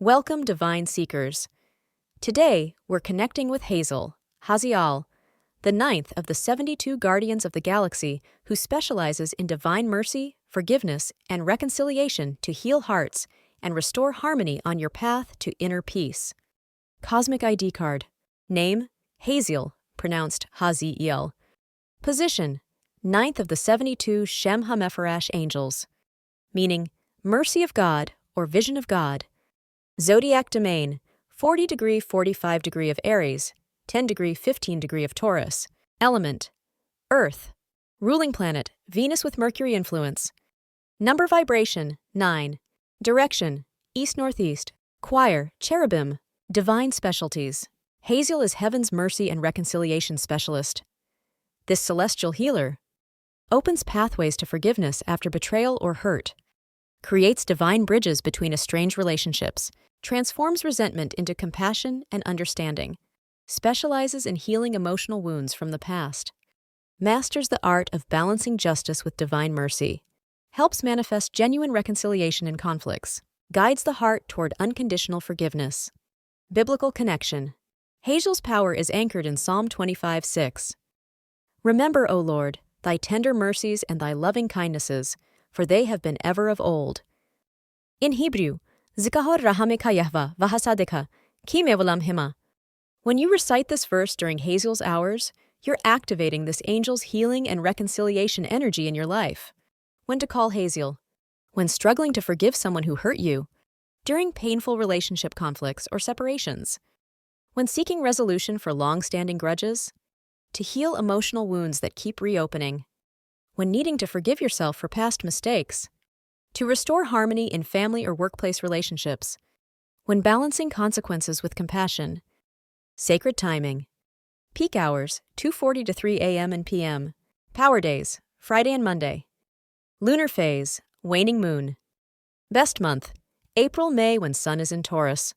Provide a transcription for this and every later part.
Welcome, Divine Seekers. Today, we're connecting with Haziel, the ninth of the 72 Guardians of the Galaxy who specializes in divine mercy, forgiveness, and reconciliation to heal hearts and restore harmony on your path to inner peace. Cosmic ID card. Name, Haziel, pronounced Haziel. Position, ninth of the 72 Shem HaMepharash angels. Meaning, mercy of God or vision of God. Zodiac domain, 40° 45° of Aries, 10° 15° of Taurus. Element, Earth. Ruling planet, Venus with Mercury influence. Number vibration, 9. Direction, east-northeast. Choir, cherubim. Divine specialties. Haziel is heaven's mercy and reconciliation specialist. This celestial healer opens pathways to forgiveness after betrayal or hurt, creates divine bridges between estranged relationships, transforms resentment into compassion and understanding, specializes in healing emotional wounds from the past, masters the art of balancing justice with divine mercy, helps manifest genuine reconciliation in conflicts, guides the heart toward unconditional forgiveness. Biblical connection. Haziel's power is anchored in Psalm 25:6. Remember, O Lord, thy tender mercies and thy loving kindnesses, for they have been ever of old. In Hebrew, Zikahor rahameka Yahva vahasadeka, ki mevalam hima. When you recite this verse during Haziel's hours, you're activating this angel's healing and reconciliation energy in your life. When to call Haziel. When struggling to forgive someone who hurt you. During painful relationship conflicts or separations. When seeking resolution for long-standing grudges. To heal emotional wounds that keep reopening. When needing to forgive yourself for past mistakes. To restore harmony in family or workplace relationships. When balancing consequences with compassion. Sacred timing. Peak hours, 2:40 to 3 a.m. and p.m. Power days, Friday and Monday. Lunar phase, waning moon. Best month, April-May when sun is in Taurus.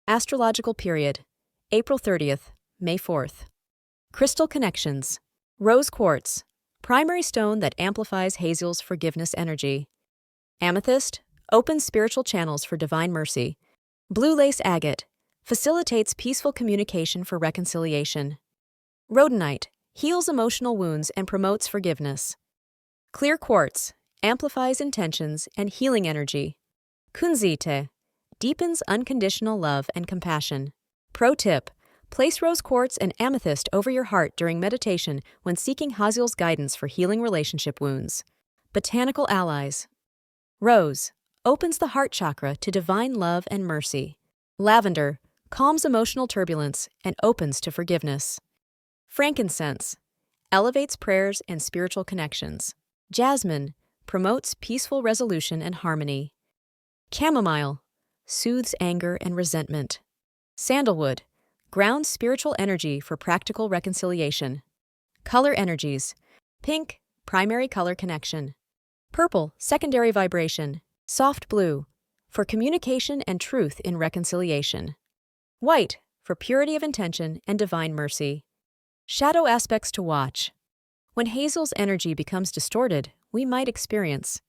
Astrological period, April 30th, May 4th. Crystal connections. Rose quartz, primary stone that amplifies Haziel's forgiveness energy. Amethyst, opens spiritual channels for divine mercy. Blue lace agate, facilitates peaceful communication for reconciliation. Rhodonite, heals emotional wounds and promotes forgiveness. Clear quartz, amplifies intentions and healing energy. Kunzite, deepens unconditional love and compassion. Pro tip, place rose quartz and amethyst over your heart during meditation when seeking Haziel's guidance for healing relationship wounds. Botanical allies. Rose, opens the heart chakra to divine love and mercy. Lavender, calms emotional turbulence and opens to forgiveness. Frankincense, elevates prayers and spiritual connections. Jasmine, promotes peaceful resolution and harmony. Chamomile, soothes anger and resentment. Sandalwood, grounds spiritual energy for practical reconciliation. Color energies. Pink, primary color connection. Purple, secondary vibration. Soft blue, for communication and truth in reconciliation. White, for purity of intention and divine mercy. Shadow aspects to watch. When Haziel's energy becomes distorted, we might experience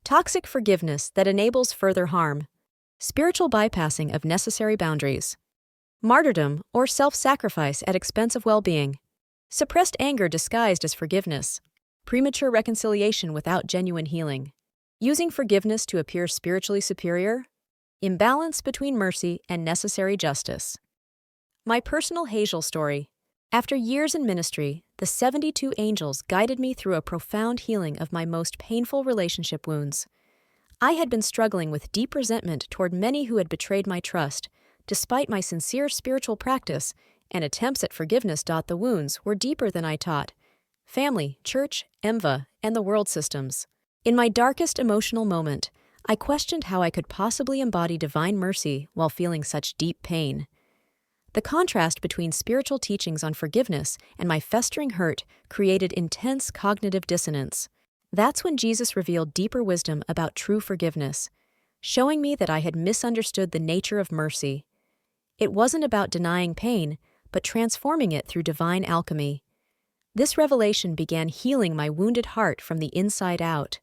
toxic forgiveness that enables further harm, spiritual bypassing of necessary boundaries, martyrdom or self-sacrifice at expense of well-being, suppressed anger disguised as forgiveness, premature reconciliation without genuine healing, using forgiveness to appear spiritually superior, imbalance between mercy and necessary justice. My personal Haziel story. After years in ministry, the 72 angels guided me through a profound healing of my most painful relationship wounds. I had been struggling with deep resentment toward many who had betrayed my trust, despite my sincere spiritual practice, and attempts at forgiveness. The wounds were deeper than I taught. Family, church, EMVA, and the world systems. In my darkest emotional moment, I questioned how I could possibly embody divine mercy while feeling such deep pain. The contrast between spiritual teachings on forgiveness and my festering hurt created intense cognitive dissonance. That's when Jesus revealed deeper wisdom about true forgiveness, showing me that I had misunderstood the nature of mercy. It wasn't about denying pain, but transforming it through divine alchemy. This revelation began healing my wounded heart from the inside out.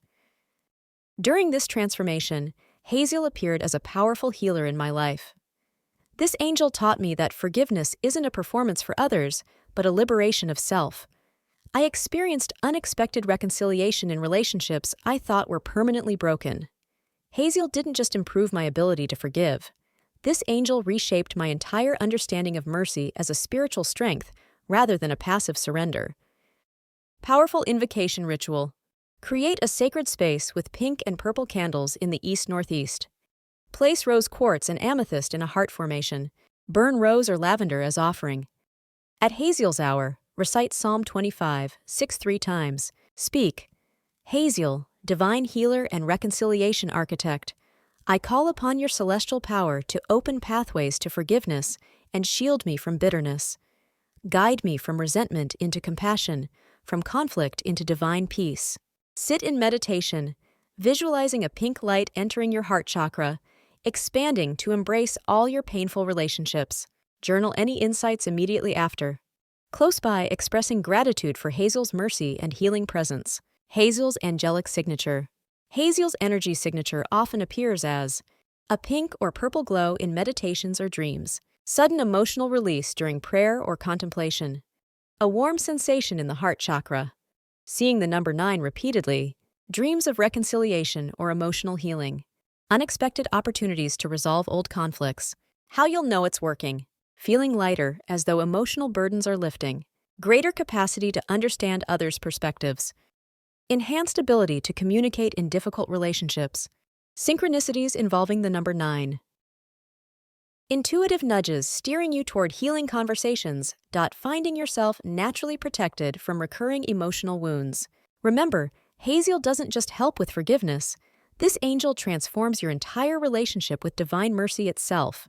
During this transformation, Haziel appeared as a powerful healer in my life. This angel taught me that forgiveness isn't a performance for others, but a liberation of self. I experienced unexpected reconciliation in relationships I thought were permanently broken. Haziel didn't just improve my ability to forgive. This angel reshaped my entire understanding of mercy as a spiritual strength rather than a passive surrender. Powerful invocation ritual. Create a sacred space with pink and purple candles in the east-northeast. Place rose quartz and amethyst in a heart formation. Burn rose or lavender as offering. At Haziel's hour, recite Psalm 25, 6 times. Speak, Haziel, divine healer and reconciliation architect, I call upon your celestial power to open pathways to forgiveness and shield me from bitterness. Guide me from resentment into compassion, from conflict into divine peace. Sit in meditation, visualizing a pink light entering your heart chakra, expanding to embrace all your painful relationships. Journal any insights immediately after. Close by, expressing gratitude for Haziel's mercy and healing presence. Haziel's angelic signature. Haziel's energy signature often appears as a pink or purple glow in meditations or dreams, sudden emotional release during prayer or contemplation, a warm sensation in the heart chakra, seeing the number 9 repeatedly, dreams of reconciliation or emotional healing, unexpected opportunities to resolve old conflicts. How you'll know it's working. Feeling lighter, as though emotional burdens are lifting, greater capacity to understand others' perspectives, enhanced ability to communicate in difficult relationships, synchronicities involving the number 9. Intuitive nudges steering you toward healing conversations. Finding yourself naturally protected from recurring emotional wounds. Remember, Haziel doesn't just help with forgiveness. This angel transforms your entire relationship with divine mercy itself.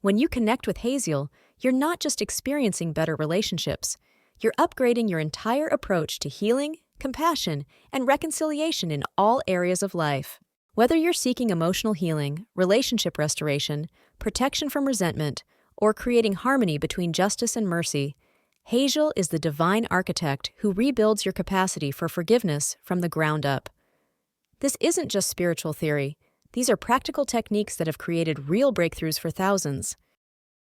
When you connect with Haziel, you're not just experiencing better relationships, you're upgrading your entire approach to healing, compassion, and reconciliation in all areas of life. Whether you're seeking emotional healing, relationship restoration, protection from resentment, or creating harmony between justice and mercy, Haziel is the divine architect who rebuilds your capacity for forgiveness from the ground up. This isn't just spiritual theory. These are practical techniques that have created real breakthroughs for thousands.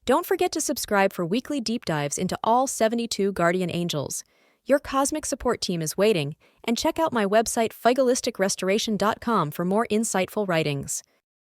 Don't forget to subscribe for weekly deep dives into all 72 guardian angels. Your cosmic support team is waiting, and check out my website figalisticrestoration.com for more insightful writings.